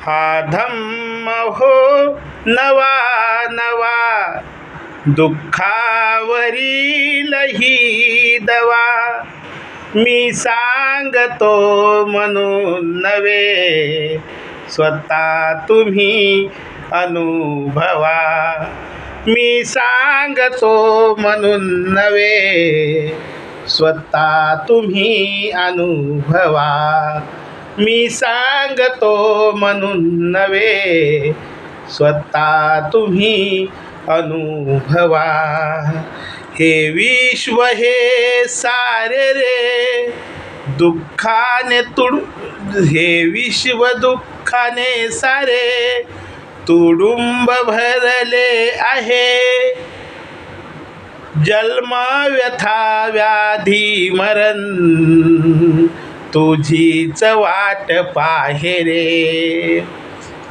हा धम्म हो नवा नवा, दुःखावरील ही दवा. मी सांगतो म्हणून नव्हे, स्वतः तुम्ही अनुभवा. मी सांगतो म्हणून नव्हे, स्वतः तुम्ही अनुभवा. मी सांगतो म्हणून नव्हे, स्वतः तुम्ही अनुभवा. हे विश्व हे सारे रे दुःखाने हे विश्व दुःखाने सारे तुडुंब भरले आहे. जन्म व्यथा व्याधी मरण तुझीच वाट पाहे रे.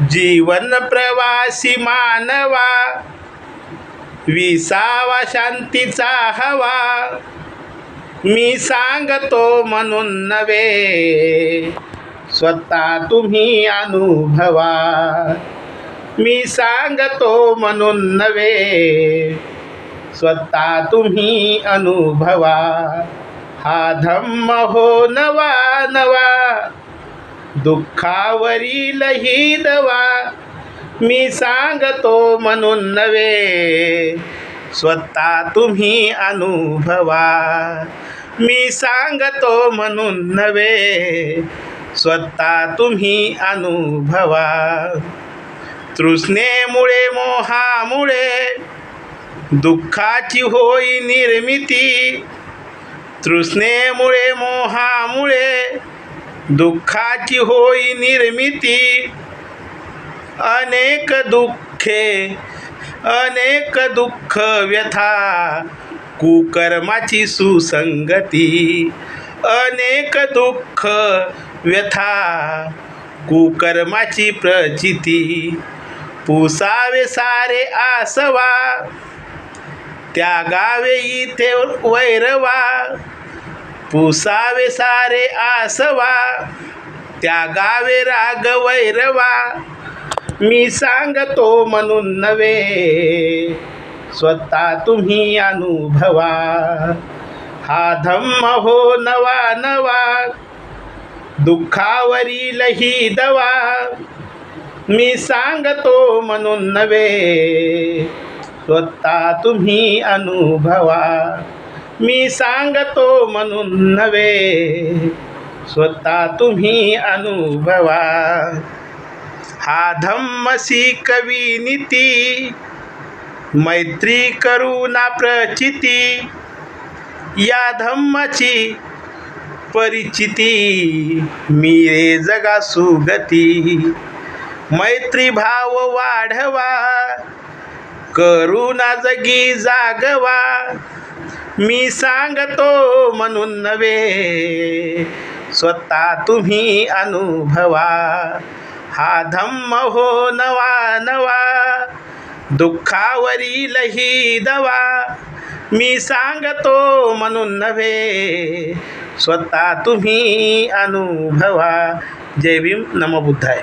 जीवन प्रवासी मानवा, विसावा शांतीचा हवा. मी सांगतो म्हणून नव्हे, स्वतः तुम्ही अनुभवा. मी सांगतो म्हणून नव्हे, स्वतः तुम्ही अनुभवा. हा धम्म हो नवा नवा, दुःखावरील ही दवा. मी सांगतो म्हणून नव्हे, स्वतः तुम्ही अनुभवा. मी सांगतो म्हणून नव्हे, स्वतः तुम्ही अनुभवा. तृष्णेमुळे मोहामुळे दुःखाची होई निर्मिती. तृष्णेमुळे मोहामुळे दुःखाची होई निर्मिती. अनेक दुःख व्यथा कुकर्माची सुसंगती. अनेक दुःख व्यथा कुकर्माची प्रचिती. पुसावे सारे आसवा, त्यागावे इथे वैरवा. पुसावे सारे आसवा, त्यागावे राग वैरवा. मी सांगतो म्हणून नव्हे, स्वतः तुम्ही अनुभवा. हा धम्म हो नवा नवा, दुःखावरील ही दवा. मी सांगतो म्हणून नव्हे, स्वतः तुम्ही अनुभवा. मी सांगतो म्हणून नव्हे, स्वतः तुम्ही अनुभवा. हा धम्म शिकवी नीती, मैत्री करुणा प्रचिती. या धम्माची परिचिती, मिळे जगा सुगती. मैत्री भाव वाढवा, करुणा जगी जागवा. मी सांगतो म्हणून नव्हे, स्वतः तुम्ही अनुभवा. हा धम्म हो नवा नवा, दुःखावरील ही दवा. मी सांगतो म्हणून नव्हे, स्वतः तुम्ही अनुभवा. जय भीम, नमो बुद्धाय.